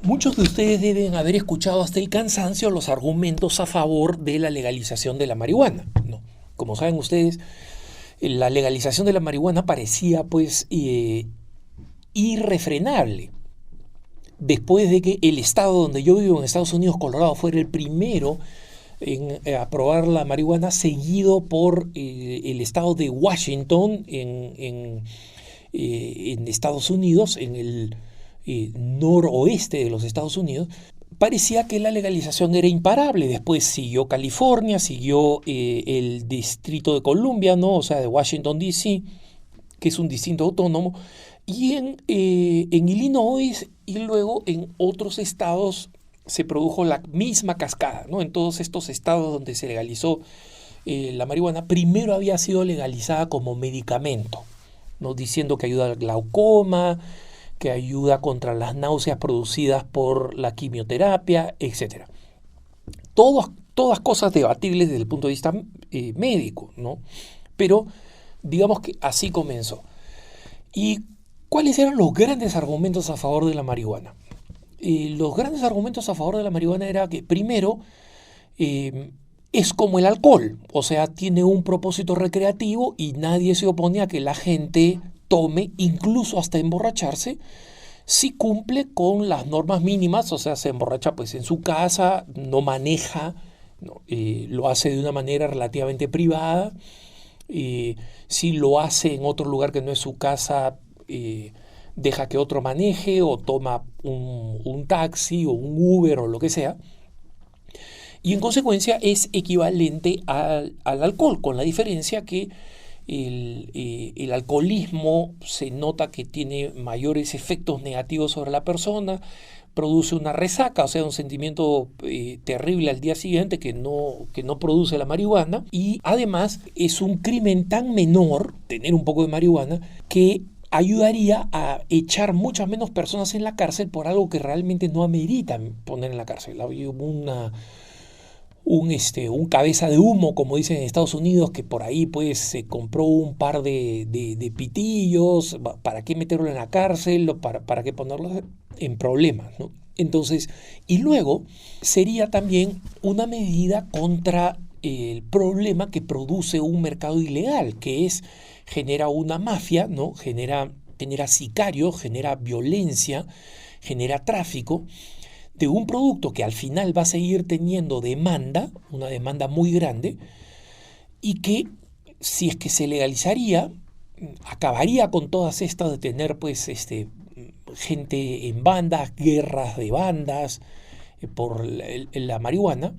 Muchos de ustedes deben haber escuchado hasta el cansancio los argumentos a favor de la legalización de la marihuana, ¿no? Como saben ustedes, la legalización de la marihuana parecía irrefrenable. Después de que el estado donde yo vivo, en Estados Unidos, Colorado, fuera el primero en aprobar la marihuana, seguido por el estado de Washington en Estados Unidos, en el noroeste de los Estados Unidos, parecía que la legalización era imparable. Después siguió California, siguió el Distrito de Columbia, ¿no? O sea, de Washington, D.C., que es un distrito autónomo, y en Illinois y luego en otros estados se produjo la misma cascada, ¿no? En todos estos estados donde se legalizó la marihuana, primero había sido legalizada como medicamento, ¿no? Diciendo que ayuda al glaucoma, que ayuda contra las náuseas producidas por la quimioterapia, etc. Todas cosas debatibles desde el punto de vista médico, ¿no? Pero digamos que así comenzó. ¿Y cuáles eran los grandes argumentos a favor de la marihuana? Los grandes argumentos a favor de la marihuana era que, primero, es como el alcohol, o sea, tiene un propósito recreativo y nadie se opone a que la gente tome, incluso hasta emborracharse, si cumple con las normas mínimas, o sea, se emborracha pues en su casa, no maneja, ¿no? Lo hace de una manera relativamente privada. Si lo hace en otro lugar que no es su casa, deja que otro maneje o toma un taxi o un Uber o lo que sea. Y en consecuencia es equivalente al alcohol, con la diferencia que el alcoholismo se nota que tiene mayores efectos negativos sobre la persona, produce una resaca, o sea, un sentimiento terrible al día siguiente que no produce la marihuana, y además es un crimen tan menor, tener un poco de marihuana, que ayudaría a echar muchas menos personas en la cárcel por algo que realmente no amerita poner en la cárcel. Había un cabeza de humo, como dicen en Estados Unidos, que por ahí pues se compró un par de pitillos. ¿Para qué meterlo en la cárcel? ¿Para qué ponerlo en problemas, ¿no? Entonces, y luego sería también una medida contra el problema que produce un mercado ilegal, que genera una mafia, ¿no? Genera sicarios, genera violencia, genera tráfico de un producto que al final va a seguir teniendo demanda, una demanda muy grande, y que si es que se legalizaría, acabaría con todas estas de tener pues gente en bandas, guerras de bandas por la marihuana,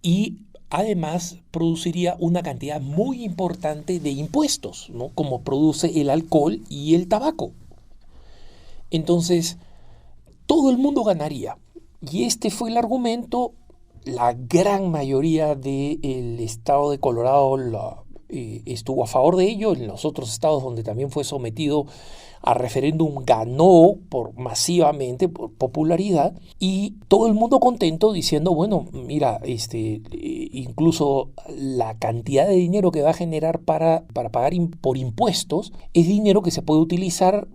y además produciría una cantidad muy importante de impuestos, ¿no? Como produce el alcohol y el tabaco. Entonces, todo el mundo ganaría. Y este fue el argumento. La gran mayoría del estado de Colorado estuvo a favor de ello. En los otros estados donde también fue sometido a referéndum ganó masivamente por popularidad, y todo el mundo contento diciendo, bueno, mira, incluso la cantidad de dinero que va a generar para pagar por impuestos es dinero que se puede utilizar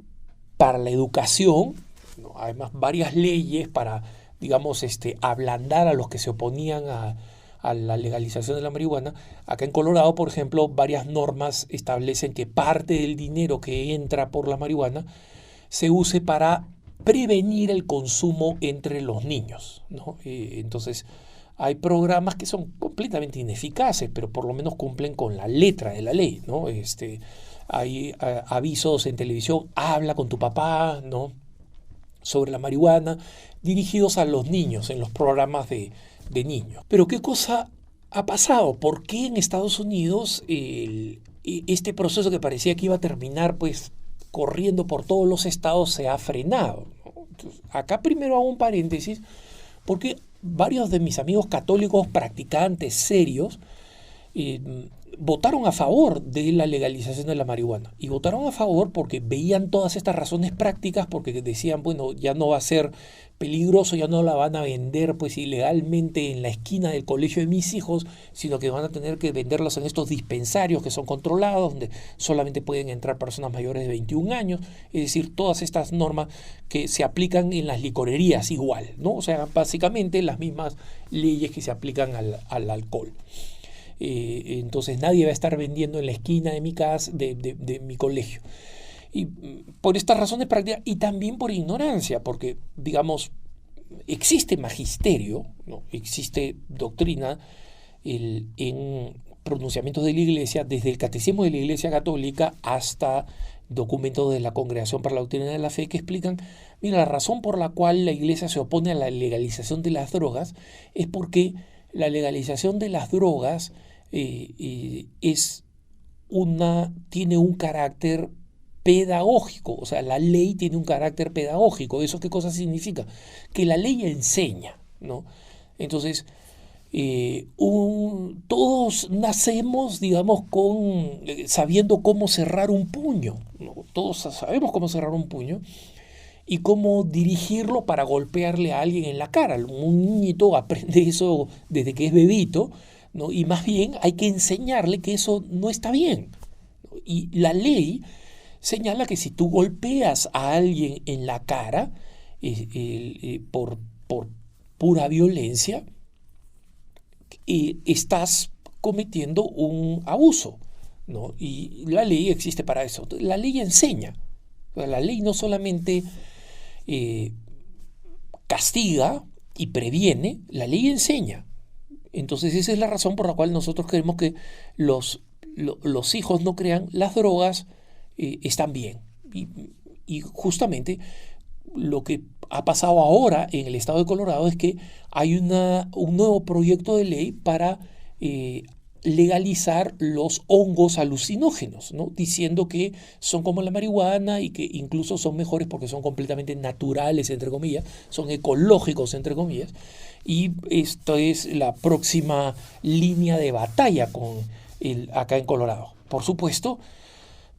para la educación, ¿no? Además, varias leyes para, digamos, ablandar a los que se oponían a la legalización de la marihuana. Acá en Colorado, por ejemplo, varias normas establecen que parte del dinero que entra por la marihuana se use para prevenir el consumo entre los niños, ¿no? Entonces, hay programas que son completamente ineficaces, pero por lo menos cumplen con la letra de la ley, ¿no? Hay avisos en televisión, habla con tu papá, ¿no?, sobre la marihuana, dirigidos a los niños en los programas de niños. Pero ¿qué cosa ha pasado? ¿Por qué en Estados Unidos este proceso que parecía que iba a terminar pues corriendo por todos los estados se ha frenado, ¿no? Entonces, acá primero hago un paréntesis, porque varios de mis amigos católicos practicantes serios votaron a favor de la legalización de la marihuana. Y votaron a favor porque veían todas estas razones prácticas, porque decían, bueno, ya no va a ser peligroso, ya no la van a vender pues ilegalmente en la esquina del colegio de mis hijos, sino que van a tener que venderlos en estos dispensarios que son controlados, donde solamente pueden entrar personas mayores de 21 años, es decir, todas estas normas que se aplican en las licorerías igual, ¿no? O sea, básicamente las mismas leyes que se aplican al alcohol. Entonces nadie va a estar vendiendo en la esquina de mi casa, de mi colegio. Y por estas razones prácticas y también por ignorancia, porque, digamos, existe magisterio, ¿no? Existe doctrina en pronunciamientos de la Iglesia, desde el Catecismo de la Iglesia Católica hasta documentos de la Congregación para la Doctrina de la Fe, que explican, mira, la razón por la cual la Iglesia se opone a la legalización de las drogas es porque la legalización de las drogas tiene un carácter pedagógico, o sea, la ley tiene un carácter pedagógico. ¿Eso qué cosa significa? Que la ley enseña, ¿no? Entonces, todos nacemos, digamos, sabiendo cómo cerrar un puño, ¿no? Todos sabemos cómo cerrar un puño y cómo dirigirlo para golpearle a alguien en la cara. Un niñito aprende eso desde que es bebito, ¿no? Y más bien hay que enseñarle que eso no está bien. Y la ley señala que si tú golpeas a alguien en la cara por pura violencia, estás cometiendo un abuso, ¿no? Y la ley existe para eso. La ley enseña. La ley no solamente castiga y previene, la ley enseña. Entonces esa es la razón por la cual nosotros queremos que los hijos no crean las drogas están bien. Y justamente lo que ha pasado ahora en el estado de Colorado es que hay un nuevo proyecto de ley para legalizar los hongos alucinógenos, ¿no? Diciendo que son como la marihuana y que incluso son mejores porque son completamente naturales, entre comillas, son ecológicos, entre comillas, y esto es la próxima línea de batalla acá en Colorado. Por supuesto,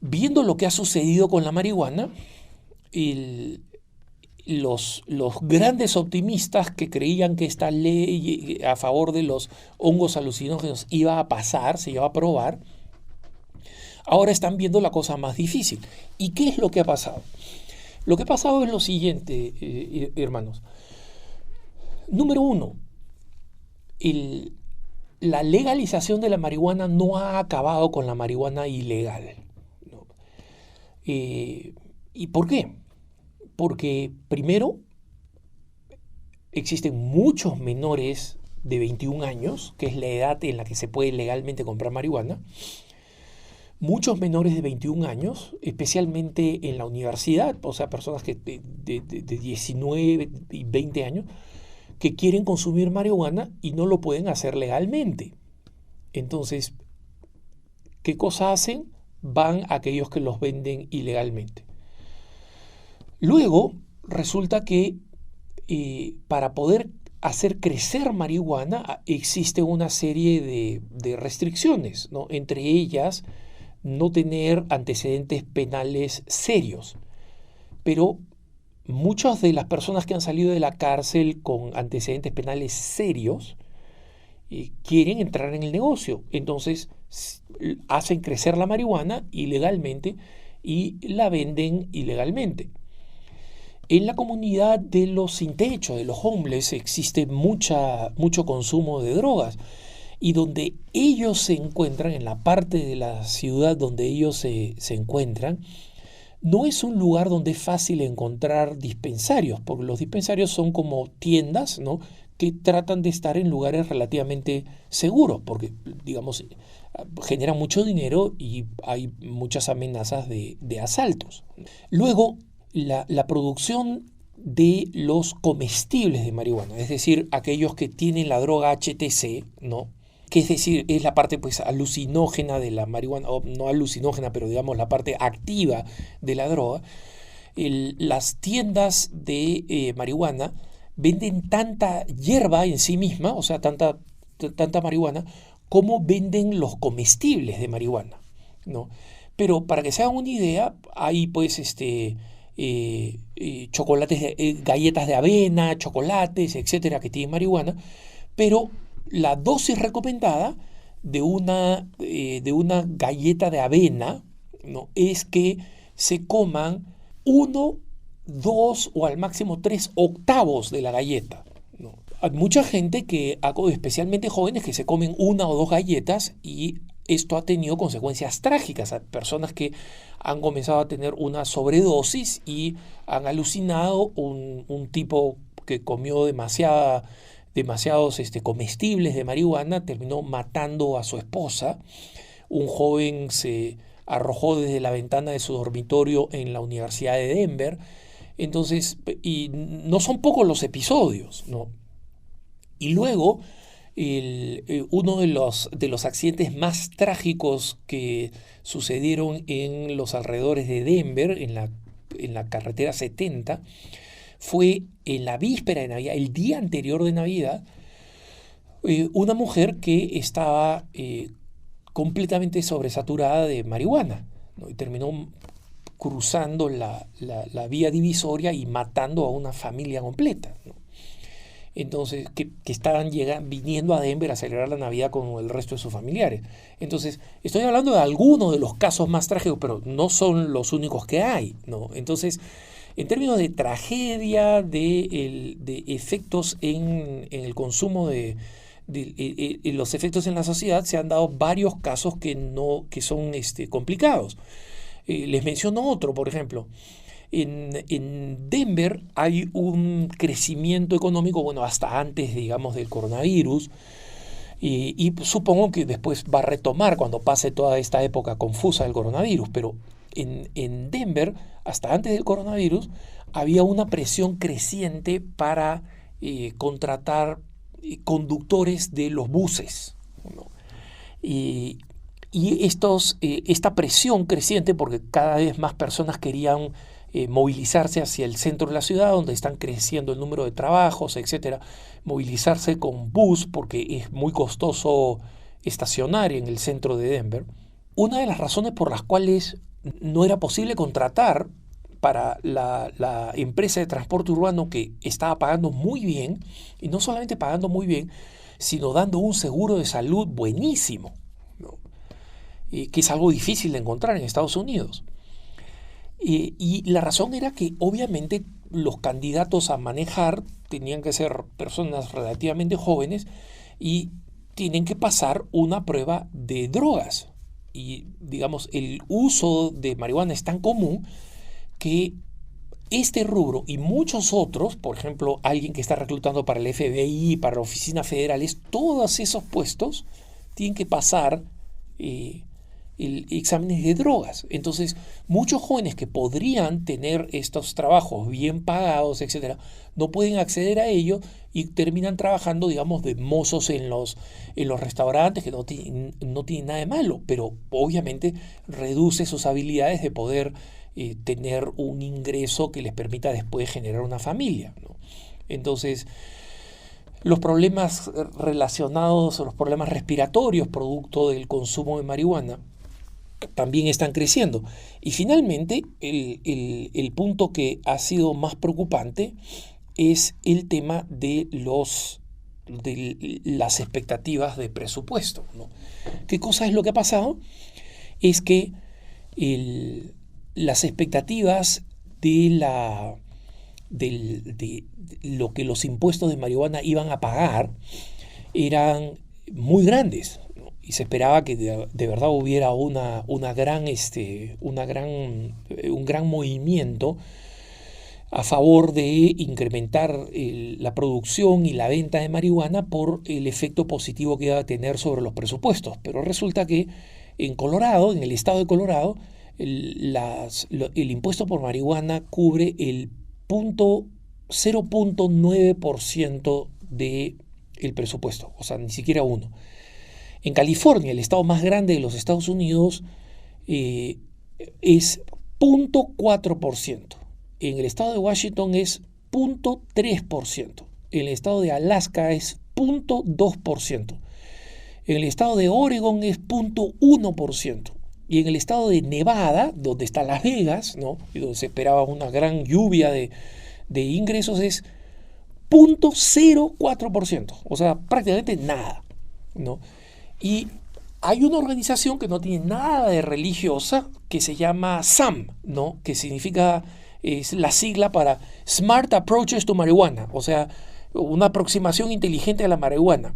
viendo lo que ha sucedido con la marihuana, los grandes optimistas que creían que esta ley a favor de los hongos alucinógenos iba a pasar, se iba a aprobar, ahora están viendo la cosa más difícil. ¿Y qué es lo que ha pasado? Lo que ha pasado es lo siguiente, hermanos. Número uno, la legalización de la marihuana no ha acabado con la marihuana ilegal, ¿no? ¿Y por qué? Porque primero existen muchos menores de 21 años, que es la edad en la que se puede legalmente comprar marihuana, muchos menores de 21 años, especialmente en la universidad, o sea, personas que de 19 y 20 años, que quieren consumir marihuana y no lo pueden hacer legalmente. Entonces, ¿qué cosa hacen? Van a aquellos que los venden ilegalmente. Luego, resulta que para poder hacer crecer marihuana existe una serie de restricciones, ¿no? Entre ellas, no tener antecedentes penales serios. Pero muchas de las personas que han salido de la cárcel con antecedentes penales serios quieren entrar en el negocio. Entonces hacen crecer la marihuana ilegalmente y la venden ilegalmente. En la comunidad de los sin techo, de los homeless, existe mucho consumo de drogas. Y donde ellos se encuentran, en la parte de la ciudad donde ellos se encuentran, no es un lugar donde es fácil encontrar dispensarios, porque los dispensarios son como tiendas, ¿no?, que tratan de estar en lugares relativamente seguros, porque, digamos, generan mucho dinero y hay muchas amenazas de asaltos. Luego, la producción de los comestibles de marihuana, es decir, aquellos que tienen la droga HTC, ¿no?, que es decir, es la parte pues alucinógena de la marihuana, o no alucinógena, pero digamos la parte activa de la droga. Las tiendas de marihuana venden tanta hierba en sí misma, o sea, tanta marihuana, cómo venden los comestibles de marihuana, ¿no? Pero para que se hagan una idea, hay pues chocolates, galletas de avena, chocolates, etcétera, que tienen marihuana, pero la dosis recomendada de una galleta de avena, ¿no? Es que se coman uno, dos o al máximo 3 octavos de la galleta, ¿no? Hay mucha gente especialmente jóvenes, que se comen una o dos galletas y esto ha tenido consecuencias trágicas. Hay personas que han comenzado a tener una sobredosis y han alucinado. Un tipo que comió demasiados comestibles de marihuana terminó matando a su esposa. Un joven se arrojó desde la ventana de su dormitorio en la Universidad de Denver. Entonces, y no son pocos los episodios, ¿no? Y luego, uno de los accidentes más trágicos que sucedieron en los alrededores de Denver, en la carretera 70, fue en la víspera de Navidad, el día anterior de Navidad. Una mujer que estaba completamente sobresaturada de marihuana, ¿no? Y terminó cruzando la vía divisoria y matando a una familia completa, ¿no? Entonces, que estaban viniendo a Denver a celebrar la Navidad con el resto de sus familiares. Entonces, estoy hablando de algunos de los casos más trágicos, pero no son los únicos que hay, ¿no? Entonces, en términos de tragedia, de efectos en el consumo los efectos en la sociedad, se han dado varios casos que son complicados. Les menciono otro, por ejemplo. En Denver hay un crecimiento económico, bueno, hasta antes, digamos, del coronavirus, y supongo que después va a retomar cuando pase toda esta época confusa del coronavirus, pero en Denver, hasta antes del coronavirus, había una presión creciente para contratar conductores de los buses, ¿no? Y esta presión creciente, porque cada vez más personas querían movilizarse hacia el centro de la ciudad, donde están creciendo el número de trabajos, etcétera, movilizarse con bus, porque es muy costoso estacionar en el centro de Denver. Una de las razones por las cuales no era posible contratar para la empresa de transporte urbano, que estaba pagando muy bien, y no solamente pagando muy bien, sino dando un seguro de salud buenísimo, ¿no? Que es algo difícil de encontrar en Estados Unidos. Y la razón era que obviamente los candidatos a manejar tenían que ser personas relativamente jóvenes y tienen que pasar una prueba de drogas. Y digamos, el uso de marihuana es tan común que este rubro y muchos otros, por ejemplo, alguien que está reclutando para el FBI, para la oficina federales, todos esos puestos tienen que pasar exámenes de drogas. Entonces, muchos jóvenes que podrían tener estos trabajos bien pagados, etcétera, no pueden acceder a ello y terminan trabajando, digamos, de mozos en los restaurantes, que no tienen nada de malo, pero obviamente reduce sus habilidades de poder tener un ingreso que les permita después generar una familia, ¿no? Entonces, los problemas relacionados a los problemas respiratorios producto del consumo de marihuana también están creciendo. Y finalmente, el punto que ha sido más preocupante es el tema de las expectativas de presupuesto, ¿no? ¿Qué cosa es lo que ha pasado? Es que las expectativas de lo que los impuestos de marihuana iban a pagar eran muy grandes, ¿no? Y se esperaba que de verdad hubiera un gran movimiento a favor de incrementar la producción y la venta de marihuana por el efecto positivo que iba a tener sobre los presupuestos. Pero resulta que en Colorado, en el estado de Colorado, el impuesto por marihuana cubre el 0.9% del presupuesto, o sea, ni siquiera uno. En California, el estado más grande de los Estados Unidos, es 0.4%. En el estado de Washington es 0.3%. En el estado de Alaska es 0.2%. En el estado de Oregon es 0.1%. Y en el estado de Nevada, donde está Las Vegas, ¿no? Y donde se esperaba una gran lluvia de ingresos, es 0.04%. O sea, prácticamente nada, ¿no? Y hay una organización que no tiene nada de religiosa que se llama SAM, ¿no? Que significa, es la sigla para Smart Approaches to Marijuana, o sea, una aproximación inteligente a la marihuana.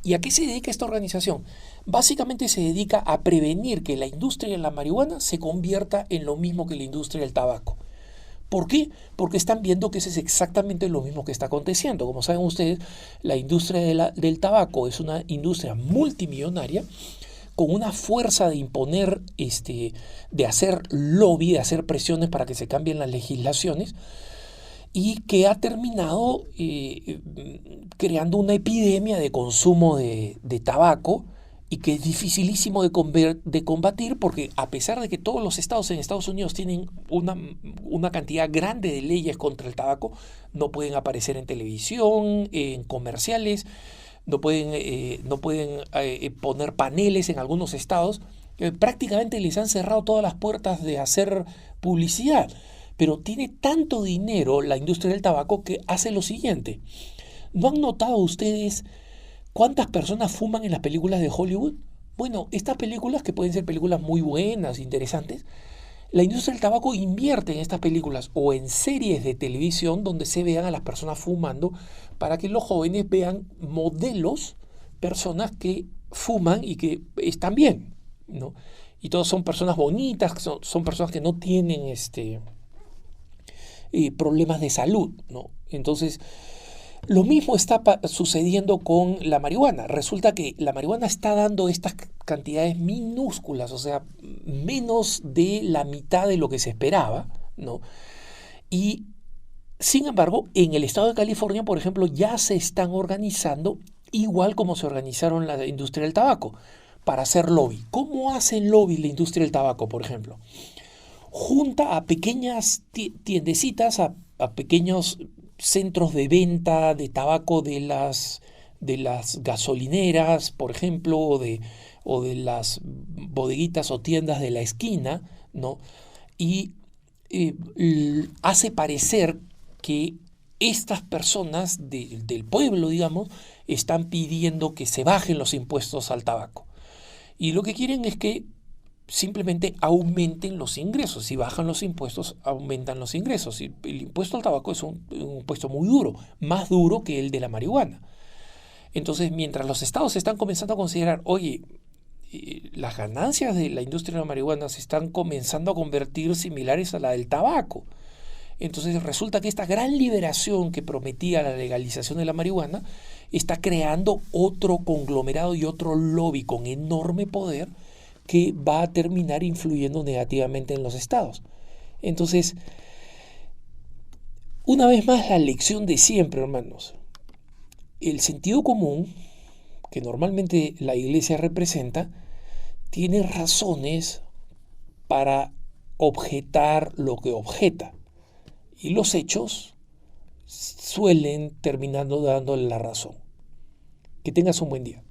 ¿Y a qué se dedica esta organización? Básicamente se dedica a prevenir que la industria de la marihuana se convierta en lo mismo que la industria del tabaco. ¿Por qué? Porque están viendo que eso es exactamente lo mismo que está aconteciendo. Como saben ustedes, la industria del tabaco es una industria multimillonaria con una fuerza de imponer, de hacer lobby, de hacer presiones para que se cambien las legislaciones, y que ha terminado creando una epidemia de consumo de tabaco, y que es dificilísimo de combatir, porque a pesar de que todos los estados en Estados Unidos tienen una cantidad grande de leyes contra el tabaco, no pueden aparecer en televisión, en comerciales, no pueden poner paneles en algunos estados. Prácticamente les han cerrado todas las puertas de hacer publicidad. Pero tiene tanto dinero la industria del tabaco que hace lo siguiente. ¿No han notado ustedes cuántas personas fuman en las películas de Hollywood? Bueno, estas películas, que pueden ser películas muy buenas, interesantes, la industria del tabaco invierte en estas películas o en series de televisión donde se vean a las personas fumando, para que los jóvenes vean modelos, personas que fuman y que están bien, ¿no? Y todos son personas bonitas, son personas que no tienen problemas de salud, ¿no? Entonces, lo mismo está sucediendo con la marihuana. Resulta que la marihuana está dando estas cantidades minúsculas, o sea, menos de la mitad de lo que se esperaba, ¿no? Y sin embargo, en el estado de California, por ejemplo, ya se están organizando igual como se organizaron la industria del tabaco para hacer lobby. ¿Cómo hacen lobby la industria del tabaco, por ejemplo? Junta a pequeñas tiendecitas, a pequeños centros de venta de tabaco de las gasolineras, por ejemplo, o de las bodeguitas o tiendas de la esquina, ¿no? Y hace parecer que estas personas del pueblo, digamos, están pidiendo que se bajen los impuestos al tabaco. Y lo que quieren es que simplemente aumenten los ingresos. Si bajan los impuestos, aumentan los ingresos. Y el impuesto al tabaco es un impuesto muy duro, más duro que el de la marihuana. Entonces, mientras los estados están comenzando a considerar, oye, las ganancias de la industria de la marihuana se están comenzando a convertir similares a la del tabaco. Entonces resulta que esta gran liberación que prometía la legalización de la marihuana está creando otro conglomerado y otro lobby con enorme poder que va a terminar influyendo negativamente en los estados. Entonces, una vez más, la lección de siempre, hermanos. El sentido común, que normalmente la iglesia representa, tiene razones para objetar lo que objeta. Y los hechos suelen terminando dándole la razón. Que tengas un buen día.